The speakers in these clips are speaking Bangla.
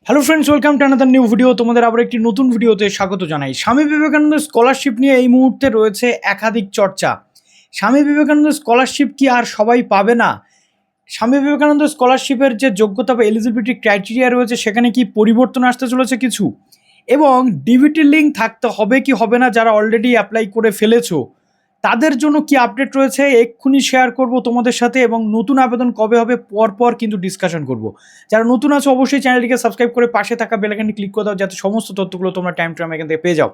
Hello friends, welcome to another new video. তোমাদের আবার একটি নতুন ভিডিওতে স্বাগত জানাই। স্বামী বিবেকানন্দ স্কলারশিপ নিয়ে এই মুহূর্তে রয়েছে একাধিক চর্চা। স্বামী বিবেকানন্দ স্কলারশিপ কি আর সবাই পাবে না? স্বামী বিবেকানন্দ স্কলারশিপের যে যোগ্যতা বা এলিজিবিলিটি ক্রাইটেরিয়া রয়েছে সেখানে কি পরিবর্তন আসতে চলেছে কিছু? এবং ডিবিটি লিঙ্ক থাকতে হবে কি হবে না, যারা অলরেডি অ্যাপ্লাই করে ফেলেছো তাদের জন্য কি আপডেট রয়েছে এক্ষুনি শেয়ার করব তোমাদের সাথে। এবং নতুন আবেদন কবে হবে পরপর কিন্তু ডিসকাশন করব। যারা নতুন আছো অবশ্যই চ্যানেলটিকে সাবস্ক্রাইব করে পাশে থাকা বেল আইকনটি ক্লিক করে দাও, যাতে সমস্ত তথ্যগুলো তোমরা টাইম টু টাইম এখান থেকে পেয়ে যাও।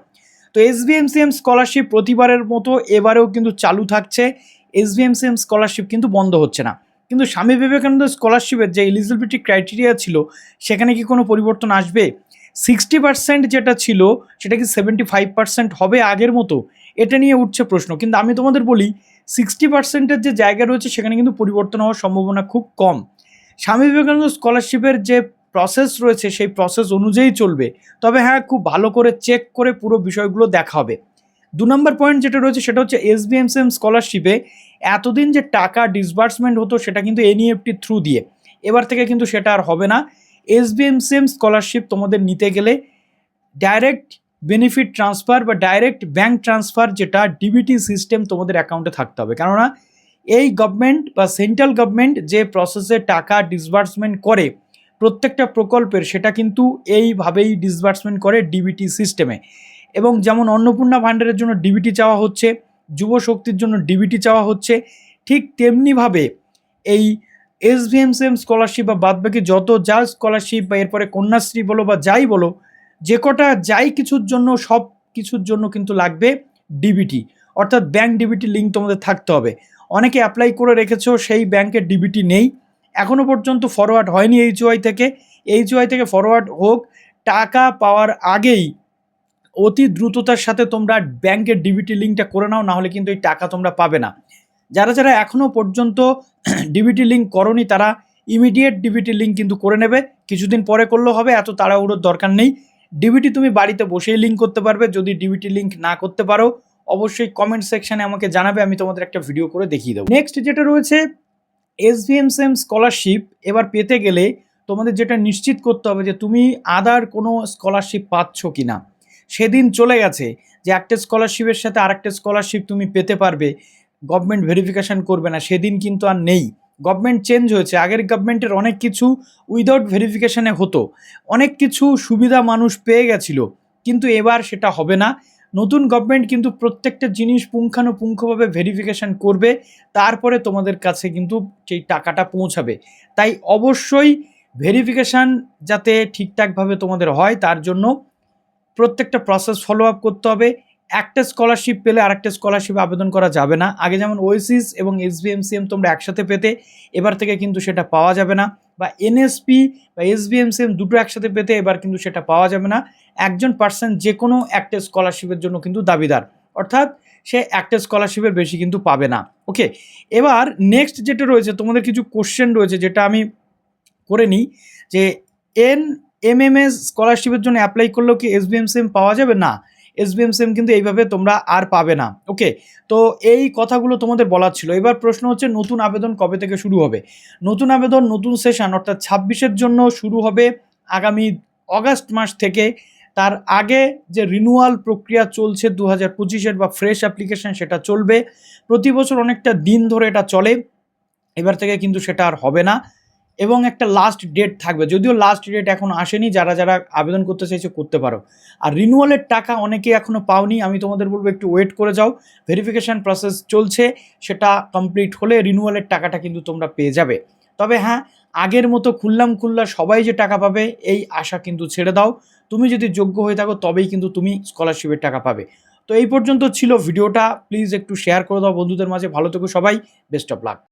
তো এসবিএমসিএম স্কলারশিপ প্রতিবারের মতো এবারেও কিন্তু চালু থাকছে। এসবিএমসিএম স্কলারশিপ কিন্তু বন্ধ হচ্ছে না। কিন্তু স্বামী বিবেকানন্দ স্কলারশিপের যে এলিজিবিলিটি ক্রাইটেরিয়া ছিল সেখানে কি কোনো পরিবর্তন আসবে? 60% যেটা ছিল সেটা কি 75% হবে আগের মতো? এটা নিয়ে উঠছে প্রশ্ন। কিন্তু আমি তোমাদের বলি 60%-এর যে জায়গা রয়েছে সেখানে কিন্তু পরিবর্তন হওয়ার সম্ভাবনা খুব কম। স্বামী বিবেকানন্দ স্কলারশিপের যে প্রসেস রয়েছে সেই প্রসেস অনুযায়ী চলবে। তবে হ্যাঁ, খুব ভালো করে চেক করে পুরো বিষয়গুলো দেখা হবে। 2 নম্বর পয়েন্ট যেটা রয়েছে সেটা হচ্ছে এসবিএমসিএম স্কলারশিপে এতদিন যে টাকা ডিসবার্সমেন্ট হতো সেটা কিন্তু এনইএফটি থ্রু দিয়ে, এবার থেকে কিন্তু সেটা আর হবে না। এসবিএমসিএম স্কলারশিপ তোমাদের নিতে গেলে ডাইরেক্ট বেনিফিট ট্রান্সফার বা ডাইরেক্ট ব্যাঙ্ক ট্রান্সফার, যেটা ডিবিটি সিস্টেম তোমাদের অ্যাকাউন্টে থাকতে হবে। কেননা এই গভর্নমেন্ট বা সেন্ট্রাল গভর্নমেন্ট যে প্রসেসে টাকা ডিসবার্সমেন্ট করে প্রত্যেকটা প্রকল্পের, সেটা কিন্তু এইভাবেই ডিসবার্সমেন্ট করে ডিবিটি সিস্টেমে। এবং যেমন অন্নপূর্ণা ভাণ্ডারের জন্য ডিবিটি চাওয়া হচ্ছে, যুব শক্তির জন্য ডিবিটি চাওয়া হচ্ছে, ঠিক তেমনিভাবে এই এসভিএমসিএম স্কলারশিপ বা বাদবাকি যত যা স্কলারশিপ বা এরপরে কন্যাশ্রী বলো বা যাই বলো, যে কটা যাই কিছুর জন্য সব কিছুর জন্য কিন্তু লাগবে ডিবিটি, অর্থাৎ ব্যাঙ্ক ডিবিটি লিঙ্ক তোমাদের থাকতে হবে। অনেকে অ্যাপ্লাই করে রেখেছো, সেই ব্যাংকের ডিবিটি নেই, এখনও পর্যন্ত ফরওয়ার্ড হয়নি এইচওআই থেকে। এইচওআই থেকে ফরওয়ার্ড হোক, টাকা পাওয়ার আগেই অতি দ্রুততার সাথে তোমরা ব্যাংকের ডিবিটি লিঙ্কটা করে নাও, নাহলে কিন্তু এই টাকা তোমরা পাবে না। যারা যারা এখনও পর্যন্ত ডিবিটি লিঙ্ক করনি তারা ইমিডিয়েট ডিবিটি লিঙ্ক কিন্তু করে নেবে। কিছুদিন পরে করলেও হবে, এত তাড়াহুড়োর দরকার নেই। ডিবিটি তুমি বাড়িতে বসেই লিঙ্ক করতে পারবে। যদি ডিবিটি লিঙ্ক না করতে পারো অবশ্যই কমেন্ট সেকশানে আমাকে জানাবে, আমি তোমাদের একটা ভিডিও করে দেখিয়ে দেবো। নেক্সট যেটা রয়েছে এসভিএমসিএম স্কলারশিপ, এবার পেতে গেলে তোমাদের যেটা নিশ্চিত করতে হবে যে তুমি আদার কোনো স্কলারশিপ পাচ্ছ কি না। সেদিন চলে গেছে যে একটা স্কলারশিপের সাথে আরেকটা স্কলারশিপ তুমি পেতে পারবে, গভর্নমেন্ট ভেরিফিকেশান করবে না, সেদিন কিন্তু আর নেই। গভর্নমেন্ট চেঞ্জ হয়েছে। আগের গভর্নমেন্টের অনেক কিছু উইদাউট ভেরিফিকেশানে হতো, অনেক কিছু সুবিধা মানুষ পেয়ে গেছিলো, কিন্তু এবার সেটা হবে না। নতুন গভর্নমেন্ট কিন্তু প্রত্যেকটা জিনিস পুঙ্খানুপুঙ্খভাবে ভেরিফিকেশান করবে, তারপরে তোমাদের কাছে কিন্তু সেই টাকাটা পৌঁছাবে। তাই অবশ্যই ভেরিফিকেশান যাতে ঠিকঠাকভাবে তোমাদের হয় তার জন্য প্রত্যেকটা প্রসেস ফলো আপ করতে হবে। একটা স্কলারশিপ পেলে আরেকটা স্কলারশিপ আবেদন করা যাবে না। আগে যেমন ওয়েসিস এবং এসবিএমসিএম তোমরা একসাথে পেতে, এবার থেকে কিন্তু সেটা পাওয়া যাবে না। বা এনএসপি বা এসবিএমসিএম দুটো একসাথে পেতে, এবার কিন্তু সেটা পাওয়া যাবে না। একজন পার্সন যে কোনো একটা স্কলারশিপের জন্য কিন্তু দাবিদার, অর্থাৎ সে একটা স্কলারশিপের বেশি কিন্তু পাবে না। ওকে, এবার নেক্সট যেটা রয়েছে তোমাদের কিছু কোশ্চেন রয়েছে যেটা আমি করে নিই, যে এমএমএস স্কলারশিপের জন্য অ্যাপ্লাই করলেও কি এসবিএমসিএম পাওয়া যাবে? না, এসবিএমসিএম কিন্তু এইভাবে তোমরা আর পাবে না। ওকে, তো এই কথাগুলো তোমাদের বলার ছিল। এবার প্রশ্ন হচ্ছে নতুন আবেদন কবে থেকে শুরু হবে? নতুন আবেদন নতুন সেশন অর্থাৎ 26-এর জন্য শুরু হবে আগামী অগাস্ট মাস থেকে। তার আগে যে রিনুয়াল প্রক্রিয়া চলছে 2025-এর বা ফ্রেশ অ্যাপ্লিকেশন, সেটা চলবে। প্রতি বছর অনেকটা দিন ধরে এটা চলে, এবার থেকে কিন্তু সেটা আর হবে না। এবং একটা লাস্ট ডেট থাকবে, যদিও লাস্ট ডেট এখন আসেনি, যারা যারা আবেদন করতে চাইছে করতে পারো। আর রিনুয়ালের টাকা অনেকে এখনও পাওনি, আমি তোমাদের বলবো একটু ওয়েট করে যাও। ভেরিফিকেশান প্রসেস চলছে, সেটা কমপ্লিট হলে রিনুয়ালের টাকাটা কিন্তু তোমরা পেয়ে যাবে। তবে হ্যাঁ, আগের মতো খুল্লা সবাই যে টাকা পাবে এই আশা কিন্তু ছেড়ে দাও। তুমি যদি যোগ্য হয়ে থাকো তবেই কিন্তু তুমি স্কলারশিপের টাকা পাবে। তো এই পর্যন্ত ছিল ভিডিওটা, প্লিজ একটু শেয়ার করে দাও বন্ধুদের মাঝে। ভালো থেকো সবাই, বেস্ট অফ লাক।